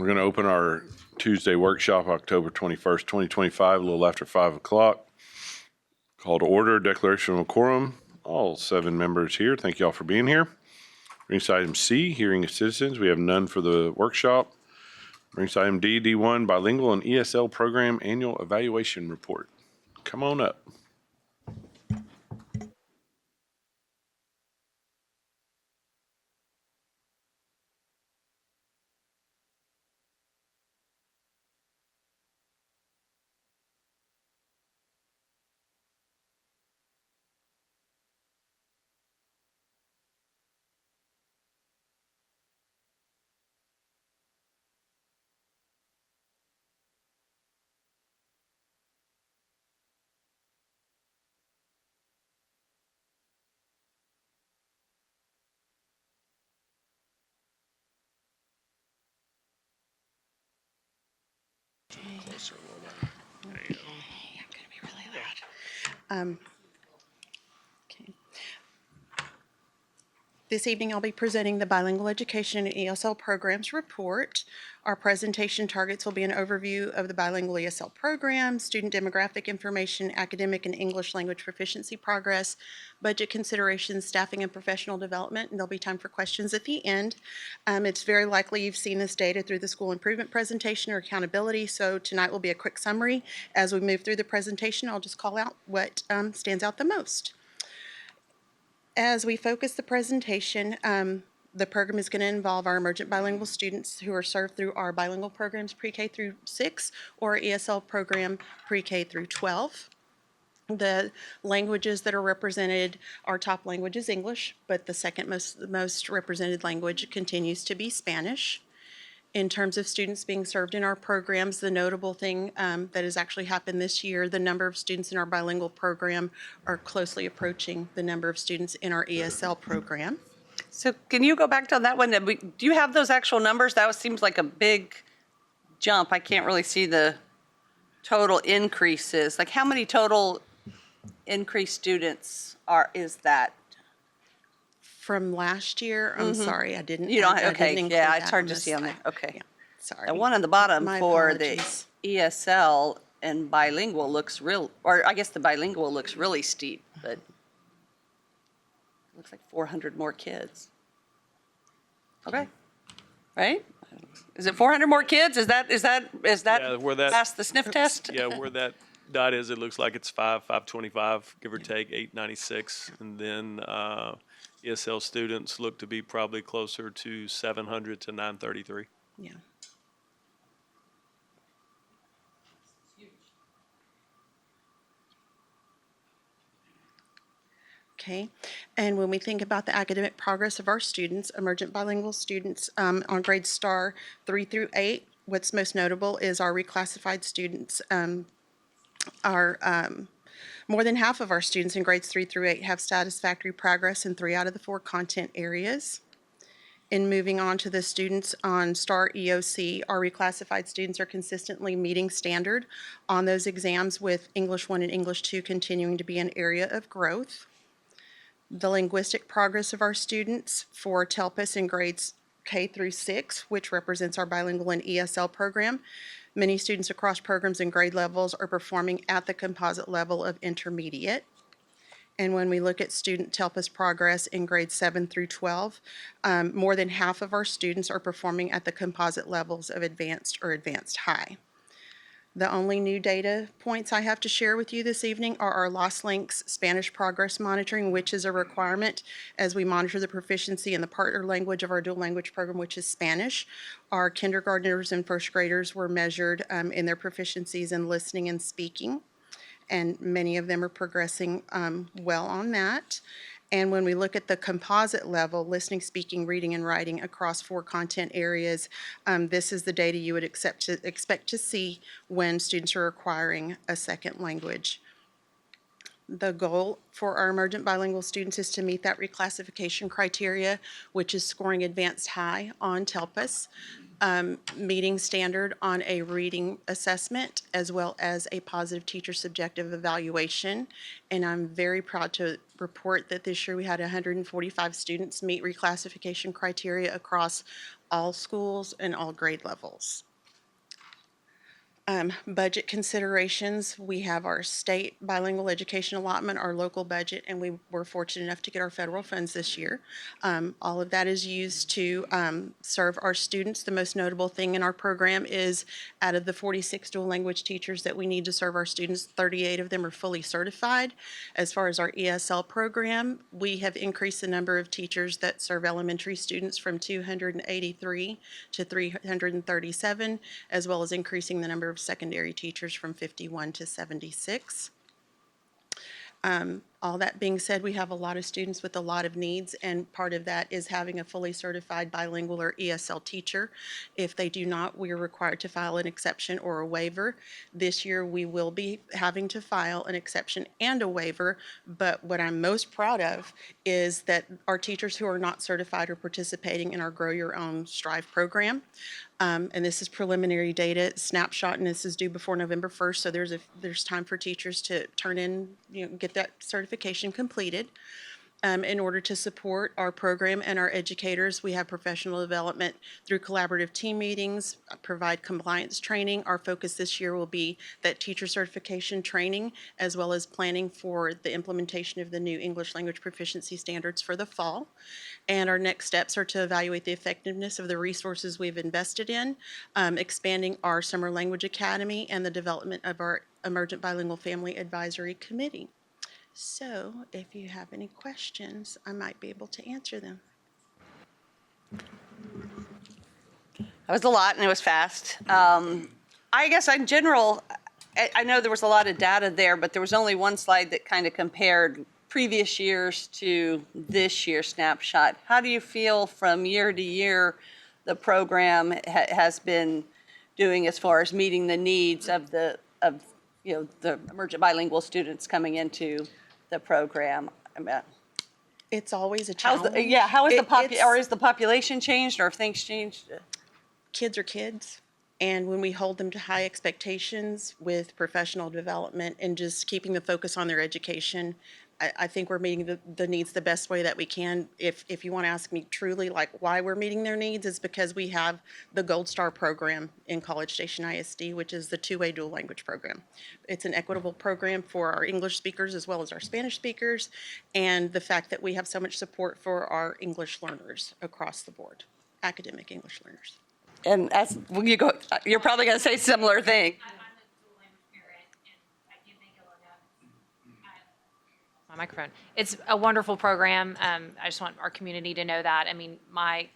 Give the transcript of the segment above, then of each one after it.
We're going to open our Tuesday workshop, October 21st, 2025, a little after 5 o'clock. Call to order, declaration of a quorum. All 7 members here. Thank you all for being here. Brings item C, hearing of citizens. We have none for the workshop. Brings item D, D1, bilingual and ESL program annual evaluation report. Come on up. Closer a little bit. There you go. I'm going to be really loud. Okay. This evening, I'll be presenting the Bilingual Education and ESL Programs Report. Our presentation targets will be an overview of the bilingual ESL program, student demographic information, academic and English language proficiency progress, budget considerations, staffing and professional development, and there'll be time for questions at the end. It's very likely you've seen this data through the school improvement presentation or accountability, so tonight will be a quick summary. As we move through the presentation, I'll just call out what stands out the most. As we focus the presentation, the program is going to involve our emergent bilingual students who are served through our bilingual programs pre-K through 6 or ESL program pre-K through 12. The languages that are represented, our top language is English, but the second most represented language continues to be Spanish. In terms of students being served in our programs, the notable thing that has actually happened this year, the number of students in our bilingual program are closely approaching the number of students in our ESL program. So can you go back to that one? Do you have those actual numbers? That seems like a big jump. I can't really see the total increases. Like how many total increased students is that? From last year, I'm sorry, I didn't. You don't, I okay, didn't yeah, include it's that hard on to this see on slide. there. Okay. Yeah, sorry. The one on the bottom My for apologies. the ESL and bilingual looks or I guess the bilingual looks really steep, but looks like 400 more kids. Okay, right? Is it 400 more kids? Is that Yeah, where that- past the sniff test? Yeah, where that dot is, it looks like it's 525, give or take, 896. And then ESL students look to be probably closer to 700 to 933. Yeah. Okay, and when we think about the academic progress of our students, emergent bilingual students on grade star 3 through 8, what's most notable is our reclassified students. More than half of our students in grades 3 through 8 have satisfactory progress in 3 out of the 4 content areas. In moving on to the students on STAR EOC, our reclassified students are consistently meeting standard on those exams, with English 1 and English 2 continuing to be an area of growth. The linguistic progress of our students for TELPUS in grades K through 6, which represents our bilingual and ESL program. Many students across programs and grade levels are performing at the composite level of intermediate. And when we look at student TELPUS progress in grades 7 through 12, more than half of our students are performing at the composite levels of advanced or advanced high. The only new data points I have to share with you this evening are our Lost Links Spanish progress monitoring, which is a requirement as we monitor the proficiency in the partner language of our dual language program, which is Spanish. Our kindergartners and first graders were measured in their proficiencies in listening and speaking, and many of them are progressing well on that. And when we look at the composite level, listening, speaking, reading, and writing across 4 content areas, this is the data you would expect to see when students are acquiring a second language. The goal for our emergent bilingual students is to meet that reclassification criteria, which is scoring advanced high on TELPUS, meeting standard on a reading assessment, as well as a positive teacher subjective evaluation. And I'm very proud to report that this year we had 145 students meet reclassification criteria across all schools and all grade levels. Budget considerations, we have our state bilingual education allotment, our local budget, and we were fortunate enough to get our federal funds this year. All of that is used to serve our students. The most notable thing in our program is out of the 46 dual language teachers that we need to serve our students, 38 of them are fully certified. As far as our ESL program, we have increased the number of teachers that serve elementary students from 283 to 337, as well as increasing the number of secondary teachers from 51 to 76. All that being said, we have a lot of students with a lot of needs, and part of that is having a fully certified bilingual or ESL teacher. If they do not, we are required to file an exception or a waiver. This year, we will be having to file an exception and a waiver, but what I'm most proud of is that our teachers who are not certified are participating in our Grow Your Own Strive program. And this is preliminary data snapshot, and this is due before November 1st, so there's time for teachers to turn in, get that certification completed. In order to support our program and our educators, we have professional development through collaborative team meetings, provide compliance training. Our focus this year will be that teacher certification training, as well as planning for the implementation of the new English language proficiency standards for the fall. And our next steps are to evaluate the effectiveness of the resources we've invested in, expanding our Summer Language Academy, and the development of our Emergent Bilingual Family Advisory Committee. So if you have any questions, I might be able to answer them. That was a lot, and it was fast. I guess in general, I know there was a lot of data there, but there was only one slide that kind of compared previous years to this year's snapshot. How do you feel from year to year the program has been doing as far as meeting the needs of the emergent bilingual students coming into the program? It's always a challenge. How is It's- is the population changed, or have things changed? Kids are kids. And when we hold them to high expectations with professional development and just keeping the focus on their education, I think we're meeting the needs the best way that we can. If you want to ask me truly like why we're meeting their needs, is because we have the Gold Star program in College Station ISD, which is the two-way dual language program. It's an equitable program for our English speakers as well as our Spanish speakers, and the fact that we have so much support for our English learners across the board, academic English learners. And as you go, you're probably going to say similar thing. I'm a dual language parent, and I do think it'll have my microphone. It's a wonderful program. I just want our community to know that. I mean, my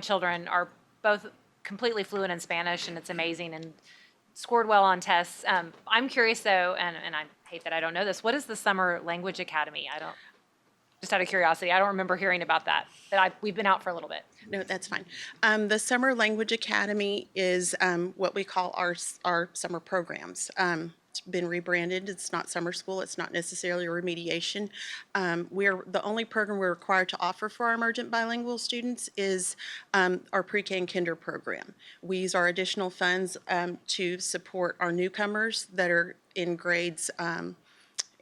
children are both completely fluent in Spanish, and it's amazing, and scored well on tests. I'm curious though, and I hate that I don't know this. What is the Summer Language Academy? Just out of curiosity, I don't remember hearing about that. But we've been out for a little bit. No, that's fine. The Summer Language Academy is what we call our summer programs. It's been rebranded. It's not summer school. It's not necessarily a remediation. We're the only program we're required to offer for our emergent bilingual students is our pre-K and kinder program. We use our additional funds to support our newcomers that are in grades.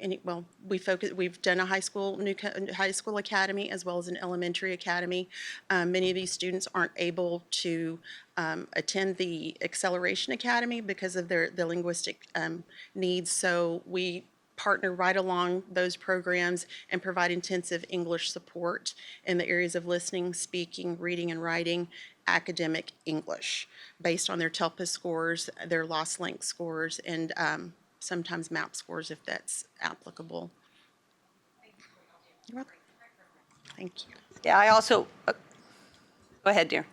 We've done a high school academy as well as an elementary academy. Many of these students aren't able to attend the acceleration academy because of the linguistic needs. So we partner right along those programs and provide intensive English support in the areas of listening, speaking, reading, and writing, academic English, based on their TELPA scores, their Lost Link scores, and sometimes MAP scores if that's applicable. You're welcome. Thank you. Yeah, I also, go ahead, dear.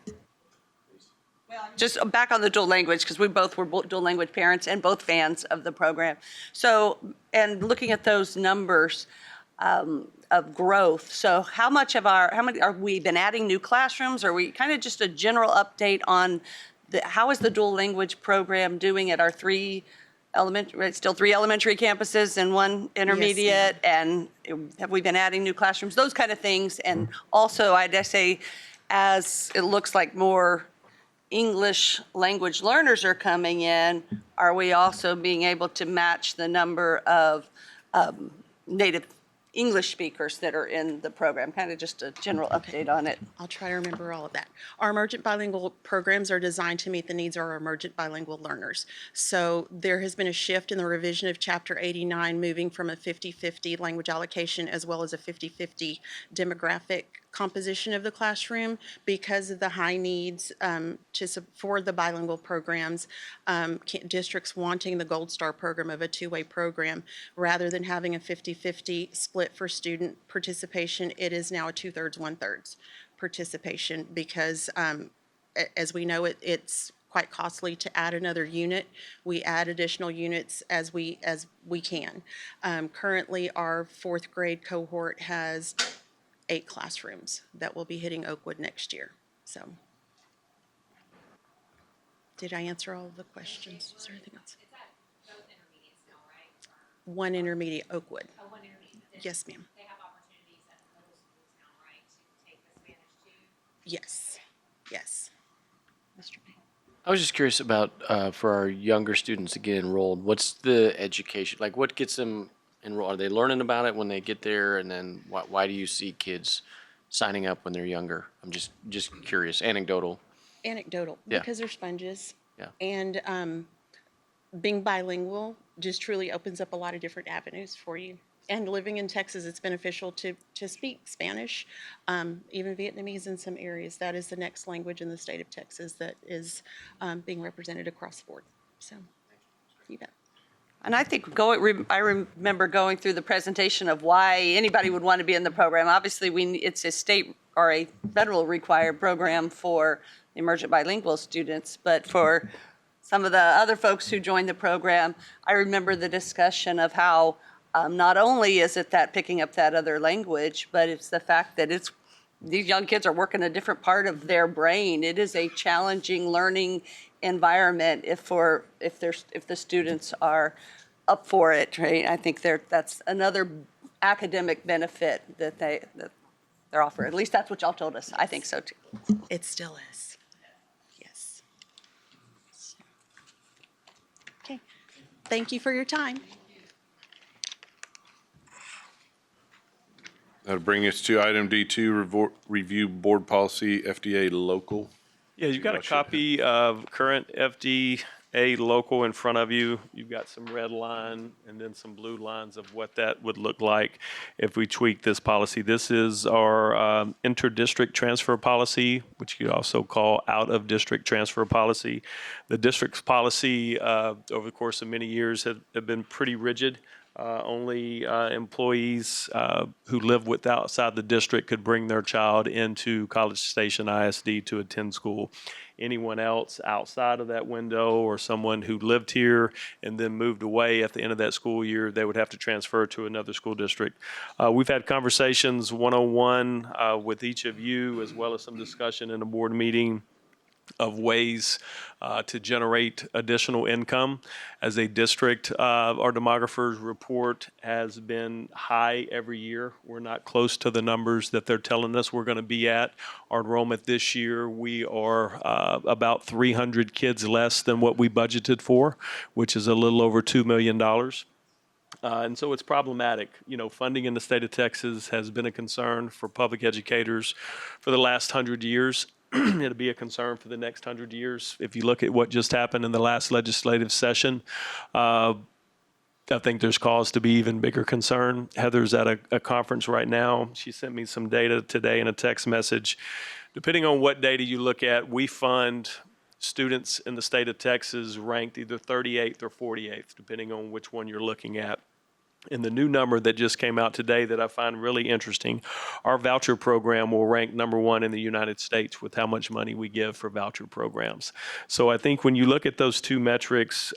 Just back on the dual language, because we both were dual language parents and both fans of the program. So, and looking at those numbers of growth, so how many are we been adding new classrooms? Are we kind of just a general update on how is the dual language program doing at our three elementary campuses and one intermediate? And have we been adding new classrooms, those kind of things? And also, I'd just say, as it looks like more English language learners are coming in, are we also being able to match the number of native English speakers that are in the program? Kind of just a general update on it. I'll try to remember all of that. Our emergent bilingual programs are designed to meet the needs of our emergent bilingual learners. So there has been a shift in the revision of Chapter 89, moving from a 50-50 language allocation as well as a 50-50 demographic composition of the classroom because of the high needs for the bilingual programs, districts wanting the Gold Star program of a two-way program. Rather than having a 50-50 split for student participation, it is now a 2/3, 1/3 participation because as we know, it's quite costly to add another unit. We add additional units as we can. Currently, our fourth grade cohort has 8 classrooms that will be hitting Oakwood next year. So, did I answer all of the questions? Is there anything else? It's at both intermediates now, right? One intermediate, Oakwood. Oh, one intermediate. Yes, ma'am. They have opportunities at the middle schools now, right, to take the Spanish too? Yes, yes. Mr. Payne. I was just curious about for our younger students to get enrolled. What's the education like? What gets them enrolled? Are they learning about it when they get there? And then why do you see kids signing up when they're younger? I'm just curious, anecdotal. Anecdotal, Yeah. because they're sponges. Yeah. And being bilingual just truly opens up a lot of different avenues for you. And living in Texas, it's beneficial to speak Spanish, even Vietnamese in some areas. That is the next language in the state of Texas that is being represented across the board. So, you bet. And I think I remember going through the presentation of why anybody would want to be in the program. Obviously, it's a state or a federal required program for emergent bilingual students, but for some of the other folks who joined the program, I remember the discussion of how not only is it that picking up that other language, but it's the fact that these young kids are working a different part of their brain. It is a challenging learning environment if the students are up for it, right? I think that's another academic benefit that they're offering. At least that's what y'all told us. I think so too. It still is. Yes. Okay. Thank you for your time. That'll bring us to item D2, review board policy FDA local. Yeah, you've got a copy of current FDA local in front of you. You've got some red line and then some blue lines of what that would look like if we tweak this policy. This is our inter-district transfer policy, which you also call out-of-district transfer policy. The district's policy over the course of many years have been pretty rigid. Only employees who live outside the district could bring their child into College Station ISD to attend school. Anyone else outside of that window or someone who lived here and then moved away at the end of that school year, they would have to transfer to another school district. We've had conversations one-on-one with each of you, as well as some discussion in a board meeting of ways to generate additional income. As a district, our demographers report has been high every year. We're not close to the numbers that they're telling us we're going to be at. Our enrollment this year, we are about 300 kids less than what we budgeted for, which is a little over $2 million. And so it's problematic. You know, funding in the state of Texas has been a concern for public educators for the last 100 years. It'll be a concern for the next 100 years. If you look at what just happened in the last legislative session, I think there's cause to be even bigger concern. Heather's at a conference right now. She sent me some data today in a text message. Depending on what data you look at, we fund students in the state of Texas ranked either 38th or 48th, depending on which one you're looking at. And the new number that just came out today that I find really interesting, our voucher program will rank #1 in the United States with how much money we give for voucher programs. So I think when you look at those two metrics,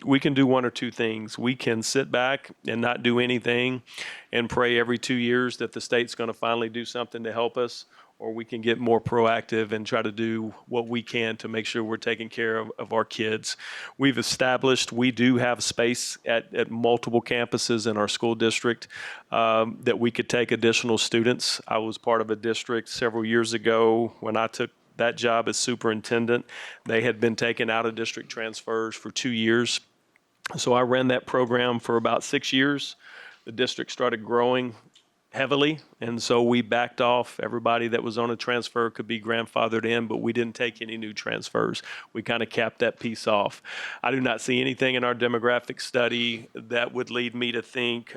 we can do one or two things. We can sit back and not do anything and pray every 2 years that the state's going to finally do something to help us, or we can get more proactive and try to do what we can to make sure we're taking care of our kids. We've established, we do have space at multiple campuses in our school district that we could take additional students. I was part of a district several years ago when I took that job as superintendent. They had been taking out of district transfers for 2 years. So I ran that program for about 6 years. the district started growing heavily, and so we backed off. Everybody that was on a transfer could be grandfathered in, but we didn't take any new transfers. We kind of capped that piece off. I do not see anything in our demographic study that would lead me to think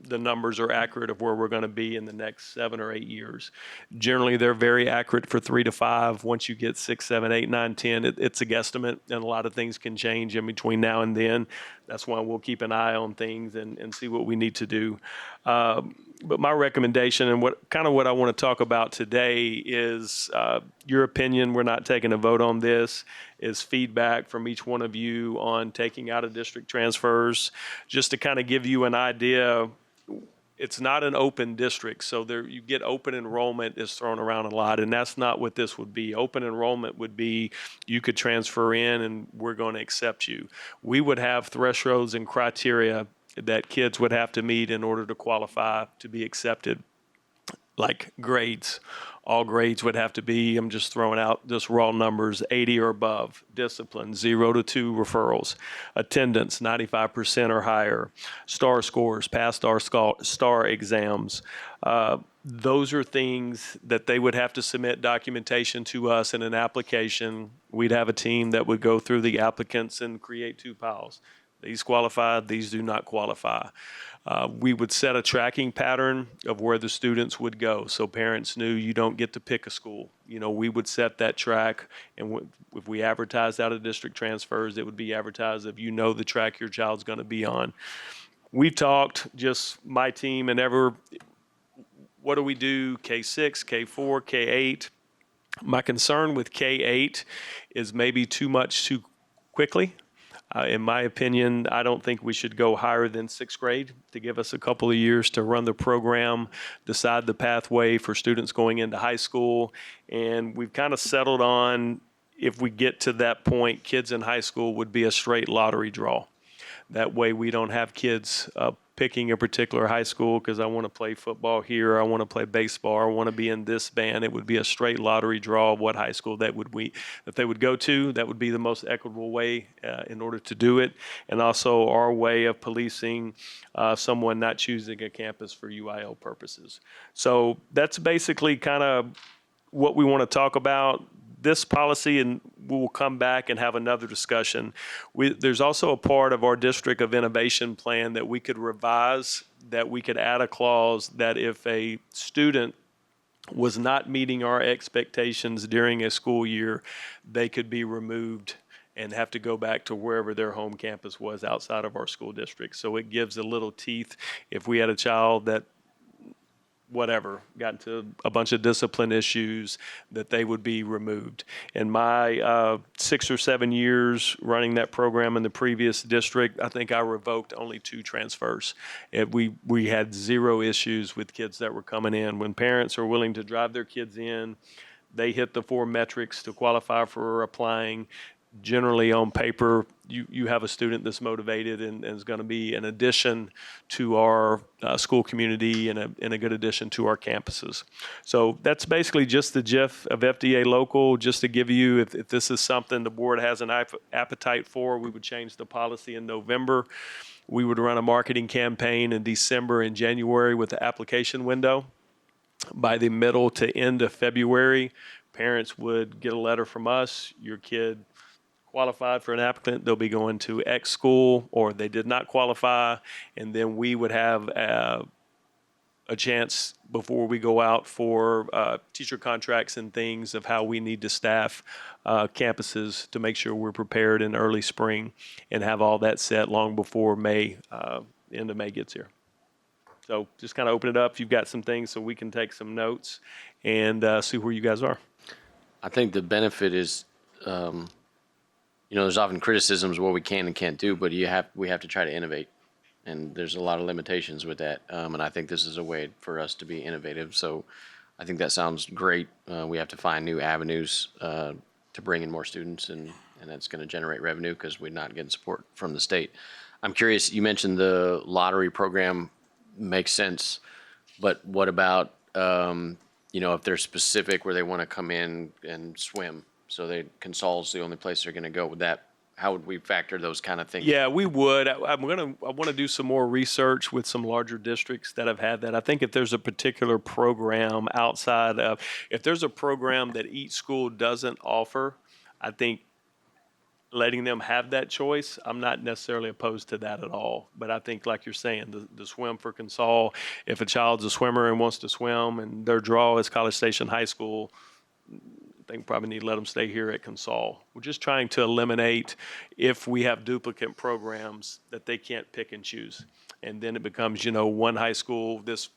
the numbers are accurate of where we're going to be in the next 7 or 8 years. Generally, they're very accurate for 3 to 5. Once you get 6, 7, 8, 9, 10, it's a guesstimate, and a lot of things can change in between now and then. That's why we'll keep an eye on things and see what we need to do. But my recommendation and what I want to talk about today is your opinion. We're not taking a vote on this. Is feedback from each one of you on taking out of district transfers, just to kind of give you an idea. It's not an open district, so there you get open enrollment is thrown around a lot, and that's not what this would be. Open enrollment would be you could transfer in and we're going to accept you. We would have thresholds and criteria that kids would have to meet in order to qualify to be accepted, like grades. All grades would have to be, I'm just throwing out just raw numbers, 80 or above. Discipline, 0 to 2 referrals. Attendance, 95% or higher. Star scores, past our star exams. Those are things that they would have to submit documentation to us in an application. We'd have a team that would go through the applicants and create 2 piles. These qualify, these do not qualify. We would set a tracking pattern of where the students would go, so parents knew you don't get to pick a school. We would set that track, and if we advertised out of district transfers, it would be advertised if the track your child's going to be on. We've talked, just my team, and what do we do, K6, K4, K8? My concern with K8 is maybe too much too quickly. In my opinion, I don't think we should go higher than 6th grade to give us a couple of years to run the program, decide the pathway for students going into high school. And we've kind of settled on, if we get to that point, kids in high school would be a straight lottery draw. That way we don't have kids picking a particular high school because I want to play football here, I want to play baseball, I want to be in this band. It would be a straight lottery draw of what high school that they would go to. That would be the most equitable way in order to do it, and also our way of policing someone not choosing a campus for UIL purposes. So that's basically kind of what we want to talk about. This policy, and we will come back and have another discussion. There's also a part of our District of Innovation plan that we could revise, that we could add a clause that if a student was not meeting our expectations during a school year, they could be removed and have to go back to wherever their home campus was outside of our school district. So it gives a little teeth if we had a child that got into a bunch of discipline issues, that they would be removed. In my 6 or 7 years running that program in the previous district, I think I revoked only 2 transfers. We had 0 issues with kids that were coming in. When parents are willing to drive their kids in, they hit the 4 metrics to qualify for applying. Generally, on paper, you have a student that's motivated and is going to be an addition to our school community and a good addition to our campuses. So that's basically just the gist of FDA local. Just to give you, if this is something the board has an appetite for, we would change the policy in November. We would run a marketing campaign in December and January with the application window. By the middle to end of February, parents would get a letter from us. Your kid qualified for an applicant, they'll be going to X school, or they did not qualify, and then we would have a chance before we go out for teacher contracts and things of how we need to staff campuses to make sure we're prepared in early spring and have all that set long before May, end of May gets here. So just kind of open it up. You've got some things so we can take some notes and see where you guys are. I think the benefit is, there's often criticisms of what we can and can't do, but we have to try to innovate, and there's a lot of limitations with that. And I think this is a way for us to be innovative. So I think that sounds great. We have to find new avenues to bring in more students, and that's going to generate revenue because we're not getting support from the state. I'm curious. You mentioned the lottery program makes sense, but what about if they're specific where they want to come in and swim? So Consol's the only place they're going to go. Would that how would we factor those kind of things? Yeah, we would. I want to do some more research with some larger districts that have had that. I think if there's a particular program outside of, if there's a program that each school doesn't offer, I think letting them have that choice, I'm not necessarily opposed to that at all. But I think, like you're saying, the swim for Consol, if a child's a swimmer and wants to swim and their draw is College Station High School, I think probably need to let them stay here at Consol. We're just trying to eliminate, if we have duplicate programs, that they can't pick and choose. And then it becomes, one high school, this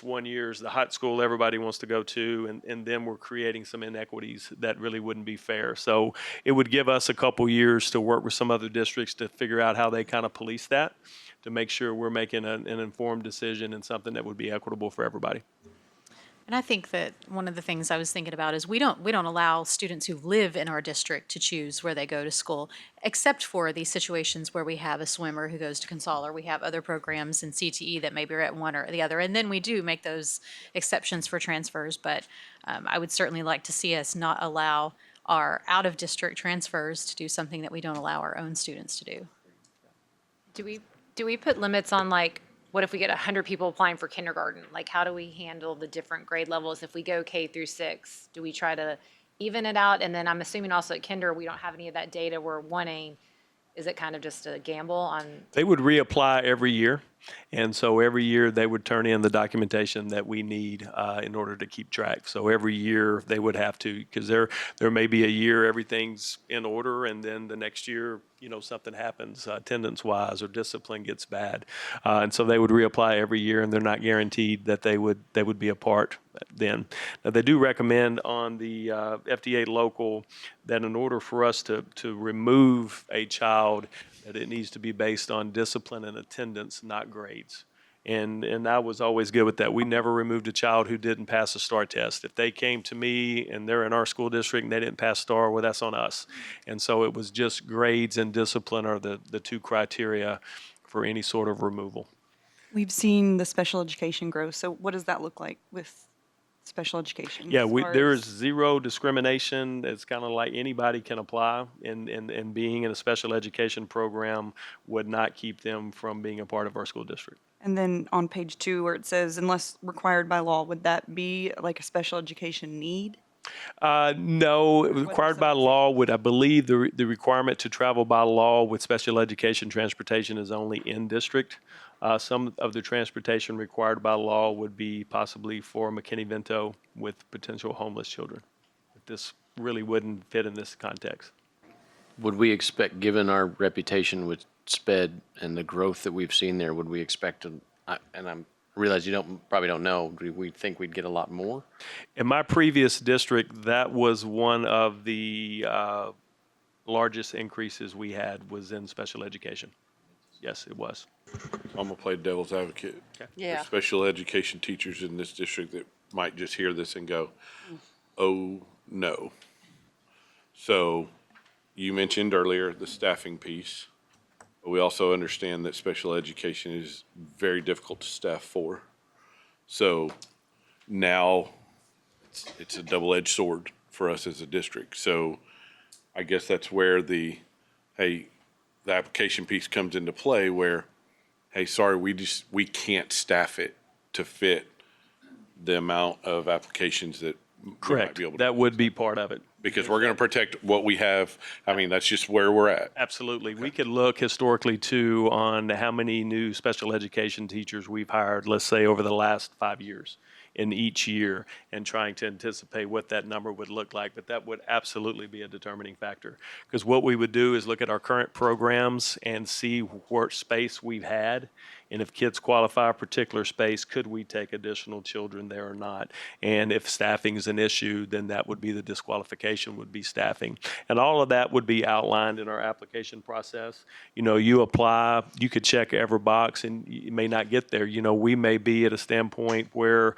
1 year is the hot school everybody wants to go to, and then we're creating some inequities that really wouldn't be fair. So it would give us a couple years to work with some other districts to figure out how they kind of police that, to make sure we're making an informed decision and something that would be equitable for everybody. And I think that one of the things I was thinking about is we don't allow students who live in our district to choose where they go to school, except for these situations where we have a swimmer who goes to Consol, or we have other programs in CTE that maybe are at one or the other. And then we do make those exceptions for transfers. But I would certainly like to see us not allow our out-of-district transfers to do something that we don't allow our own students to do. Do we put limits on, like, what if we get 100 people applying for kindergarten? Like, how do we handle the different grade levels if we go K through 6? Do we try to even it out? And then I'm assuming also at kinder, we don't have any of that data we're wanting. Is it kind of just a gamble on? They would reapply every year. And so every year they would turn in the documentation that we need in order to keep track. So every year they would have to, because there may be a year everything's in order, and then the next year, something happens attendance-wise or discipline gets bad. And so they would reapply every year, and they're not guaranteed that they would be a part then. Now, they do recommend on the FDA local that in order for us to remove a child, that it needs to be based on discipline and attendance, not grades. And I was always good with that. We never removed a child who didn't pass a STAR test. If they came to me and they're in our school district and they didn't pass STAR, well, that's on us. And so it was just grades and discipline are the two criteria for any sort of removal. We've seen the special education grow. So what does that look like with special education? Yeah, as far there as- is zero discrimination. It's kind of like anybody can apply, and being in a special education program would not keep them from being a part of our school district. And then on page 2 where it says, unless required by law, would that be like a special education need? No, required by law would, I believe, the requirement to travel by law with special education transportation is only in district. Some of the transportation required by law would be possibly for McKinney-Vento with potential homeless children. But this really wouldn't fit in this context. Would we expect, given our reputation with SPED and the growth that we've seen there, would we expect to, and I realize you probably don't know, do we think we'd get a lot more? In my previous district, that was one of the largest increases we had was in special education. Yes, it was. I'm gonna play devil's advocate. Yeah. There's special education teachers in this district that might just hear this and go, oh, no. So you mentioned earlier the staffing piece. But we also understand that special education is very difficult to staff for. So now it's a double-edged sword for us as a district. So I guess that's where the application piece comes into play where, hey, sorry, we can't staff it to fit the amount of applications that we might Correct. be able to. That would be part of it. Because we're going to protect what we have. I mean, that's just where we're at. Absolutely. We could look historically, too, on how many new special education teachers we've hired, let's say, over the last 5 years in each year, and trying to anticipate what that number would look like. But that would absolutely be a determining factor. Because what we would do is look at our current programs and see what space we've had. And if kids qualify a particular space, could we take additional children there or not? And if staffing is an issue, then that would be the disqualification, would be staffing. And all of that would be outlined in our application process. You apply, you could check every box and you may not get there. We may be at a standpoint where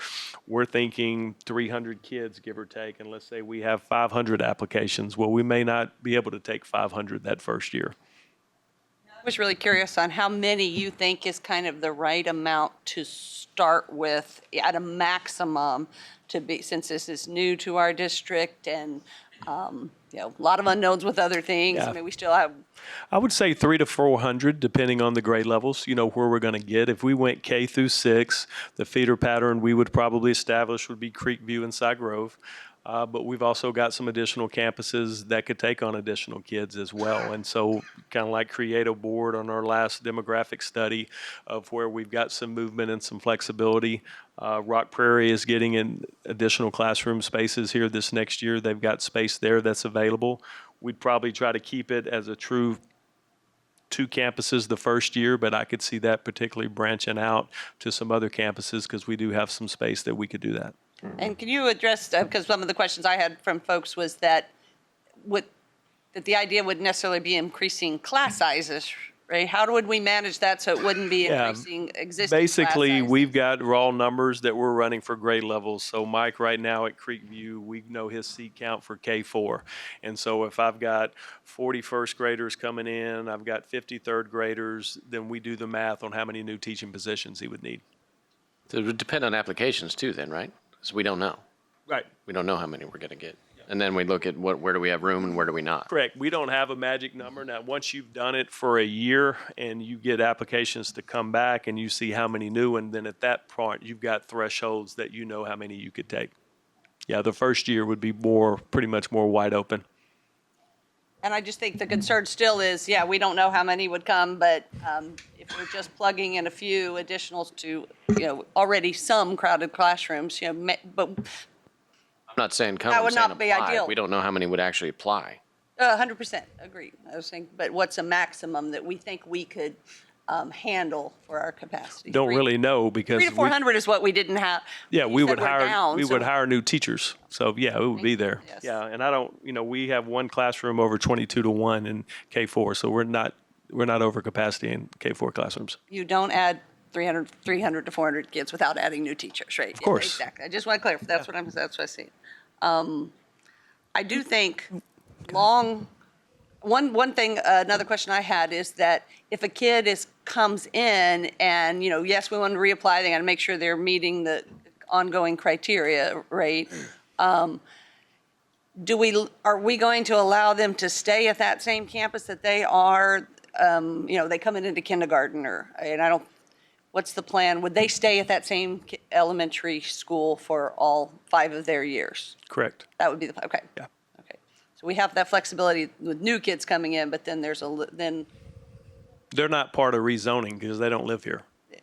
we're thinking 300 kids, give or take, and let's say we have 500 applications. Well, we may not be able to take 500 that first year. I was really curious on how many you think is kind of the right amount to start with at a maximum to be, since this is new to our district and A lot of unknowns with other things. Yeah. I mean, we still have, I would say 300 to 400, depending on the grade levels, where we're going to get. If we went K through 6, the feeder pattern we would probably establish would be Creekview and Side Grove. But we've also got some additional campuses that could take on additional kids as well. And so kind of like create a board on our last demographic study of where we've got some movement and some flexibility. Rock Prairie is getting in additional classroom spaces here this next year. They've got space there that's available. We'd probably try to keep it as a true 2 campuses the first year, but I could see that particularly branching out to some other campuses because we do have some space that we could do that. and can you address, because some of the questions I had from folks was that the idea wouldn't necessarily be increasing class sizes, right? How would we manage that so it wouldn't be Yeah. increasing existing class Basically, sizes? we've got raw numbers that we're running for grade levels. So Mike, right now at Creekview, we know his seat count for K4. And so if I've got 40 first graders coming in, I've got 50 third graders, then we do the math on how many new teaching positions he would need. So it would depend on applications too then, right? Because we don't know. Right. We don't know how many we're going to get. And then we look at where do we have room and where do we not. Correct. We don't have a magic number. Now, once you've done it for a year and you get applications to come back and you see how many new, and then at that point, you've got thresholds that you know how many you could take. Yeah, the first year would be pretty much more wide open. And I just think the concern still is, we don't know how many would come, but if we're just plugging in a few additionals to, already some crowded classrooms, but I'm not saying come, That I'm would saying not be apply. ideal. We don't know how many would actually apply. 100% agree. I was saying, but what's a maximum that we think we could handle for our capacity? Don't really know because 300 to 400 is what we didn't have. yeah, You we said would we're hire down, we so- would hire new teachers. So yeah, it would be there. Yes. Yeah, and I don't, we have one classroom over 22 to 1 in K4, so we're not over capacity in K4 classrooms. You don't add 300 to 400 kids without adding new teachers, right? Of course. Exactly. I just want to clarify. That's what I see. I do think one thing, another question I had is that if a kid comes in and, yes, we want to reapply, they got to make sure they're meeting the ongoing criteria, right? Are we going to allow them to stay at that same campus that they are, they come into kindergarten what's the plan? Would they stay at that same elementary school for all 5 of their years? Correct. That would be okay. Yeah. Okay. So we have that flexibility with new kids coming in, but then They're not part of rezoning because they don't live here. Yeah.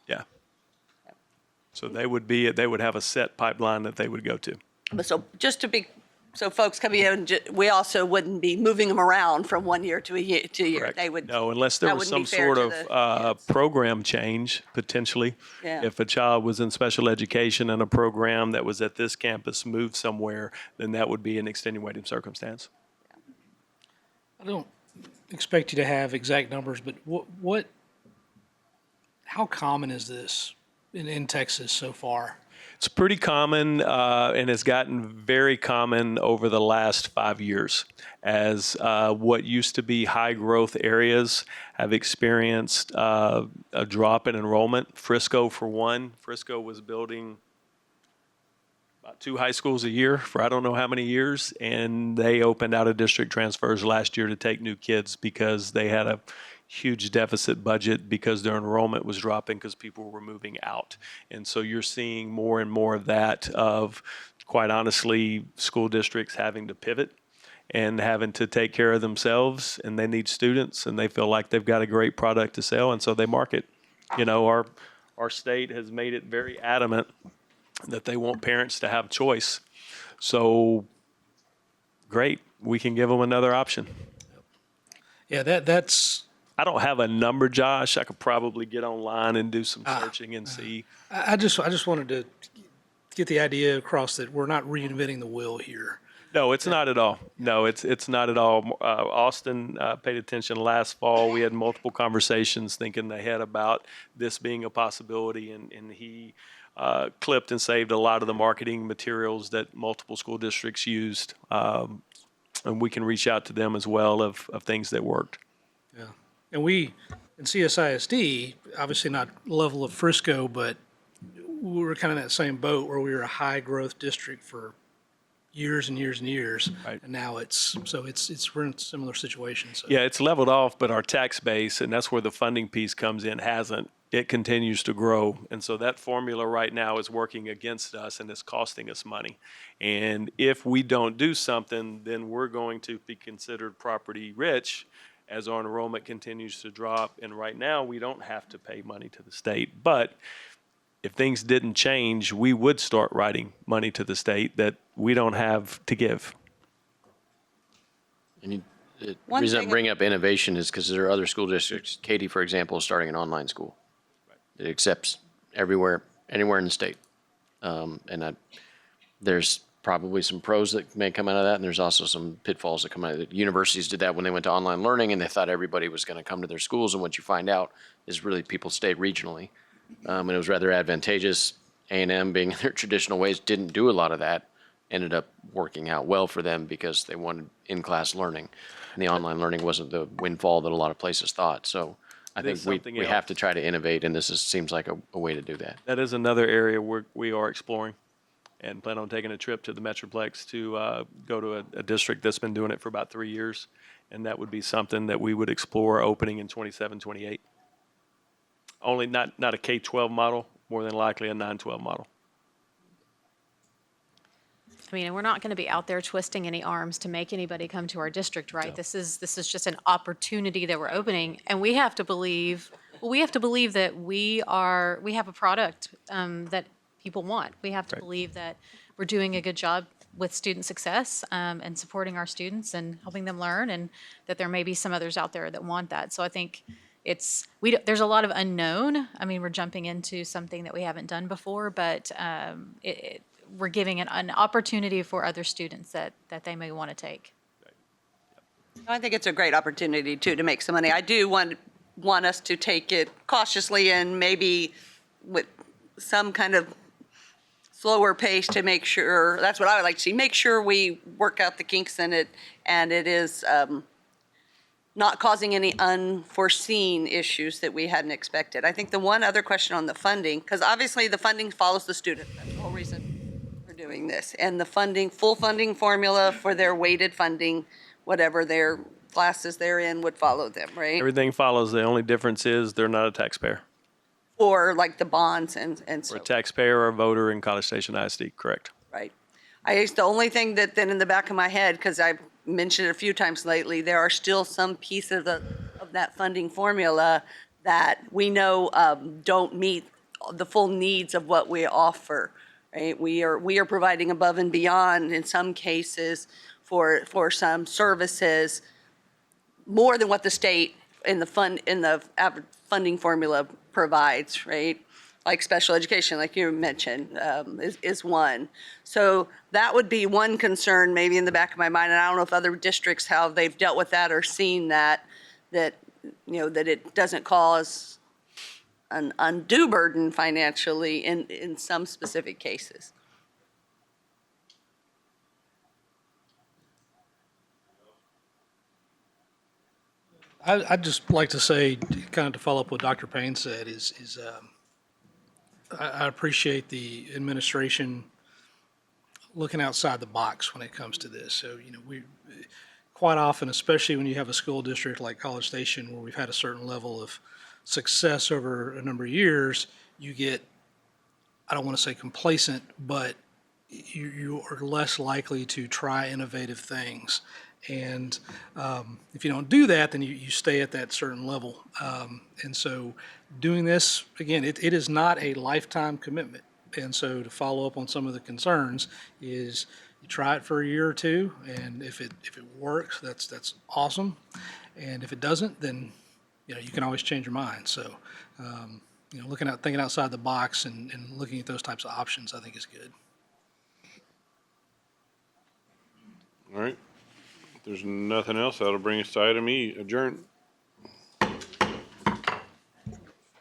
Yeah. So they would have a set pipeline that they would go to. But so folks coming in, we also wouldn't be moving them around from 1 year to a year. Correct. They would. No, unless there that was wouldn't some be fair sort to of the kids. program change, potentially. Yeah. If a child was in special education and a program that was at this campus moved somewhere, then that would be an extenuating circumstance. I don't expect you to have exact numbers, but how common is this in Texas so far? It's pretty common, and it's gotten very common over the last 5 years as what used to be high growth areas have experienced a drop in enrollment. Frisco, for one, Frisco was building about 2 high schools a year for I don't know how many years, and they opened out of district transfers last year to take new kids because they had a huge deficit budget because their enrollment was dropping because people were moving out. And so you're seeing more and more of that of, quite honestly, school districts having to pivot and having to take care of themselves, and they need students, and they feel like they've got a great product to sell, and so they market. Our state has made it very adamant that they want parents to have choice. So great, we can give them another option. Yeah, that's. I don't have a number, Josh. I could probably get online and do some searching and see. I just wanted to get the idea across that we're not reinventing the wheel here. No, it's not at all. No, it's not at all. Austin paid attention last fall. We had multiple conversations thinking ahead about this being a possibility, and he clipped and saved a lot of the marketing materials that multiple school districts used. And we can reach out to them as well of things that worked. Yeah. And we, in CSISD, obviously not level of Frisco, but we were kind of in that same boat where we were a high growth district for years and years and years. Right. And now we're in a similar situation. So. Yeah, it's leveled off, but our tax base, and that's where the funding piece comes in, hasn't. It continues to grow. And so that formula right now is working against us and it's costing us money. And if we don't do something, then we're going to be considered property rich as our enrollment continues to drop. And right now, we don't have to pay money to the state. But if things didn't change, we would start writing money to the state that we don't have to give. And the One reason I thing- bring up innovation is because there are other school districts. Katy, for example, is starting an online school. It accepts anywhere in the state. There's probably some pros that may come out of that, and there's also some pitfalls that come out of it. Universities did that when they went to online learning, and they thought everybody was going to come to their schools, and what you find out is really people stay regionally. And it was rather advantageous. A&M, being in their traditional ways, didn't do a lot of that. Ended up working out well for them because they wanted in-class learning, and the online learning wasn't the windfall that a lot of places thought. So I think There's something we have else. to try to innovate, and seems like a way to do that. That is another area where we are exploring and plan on taking a trip to the Metroplex to go to a district that's been doing it for about 3 years. And that would be something that we would explore opening in 27, 28. Only not a K-12 model, more than likely a 9-12 model. I mean, and we're not going to be out there twisting any arms to make anybody come to our district, right? This is just an opportunity that we're opening, and we have to believe that we have a product that people want. We have to Right. believe that we're doing a good job with student success and supporting our students and helping them learn, and that there may be some others out there that want that. So I think there's a lot of unknown. I mean, we're jumping into something that we haven't done before, but we're giving an opportunity for other students that they may want to take. I think it's a great opportunity too to make some money. I do want us to take it cautiously and maybe with some kind of slower pace to make sure, that's what I would like to see, make sure we work out the kinks in it and it is not causing any unforeseen issues that we hadn't expected. I think the one other question on the funding, because obviously the funding follows the student. That's the whole reason we're doing this. And the full funding formula for their weighted funding, whatever their classes they're in would follow them, right? Everything follows. The only difference is they're not a taxpayer. Or like the bonds and We're so, a taxpayer or a voter in College Station ISD, correct? right. The only thing that then in the back of my head, because I've mentioned it a few times lately, there are still some pieces of that funding formula that we know don't meet the full needs of what we offer, right? We are providing above and beyond in some cases for some services more than what the state in the funding formula provides, right? Like special education, like you mentioned, is one. So that would be one concern maybe in the back of my mind. And I don't know if other districts, how they've dealt with that or seen that it doesn't cause an undue burden financially in some specific cases. I'd just like to say, kind of to follow up what Dr. Payne said, I appreciate the administration looking outside the box when it comes to this. So, we quite often, especially when you have a school district like College Station, where we've had a certain level of success over a number of years, you get, I don't want to say complacent, but you are less likely to try innovative things. And if you don't do that, then you stay at that certain level. And so doing this, again, it is not a lifetime commitment. And so to follow up on some of the concerns is you try it for a year or two, and if it works, that's awesome. And if it doesn't, then you can always change your mind. So thinking outside the box and looking at those types of options, I think is good. All right. If there's nothing else, that'll bring us to item E, adjourn.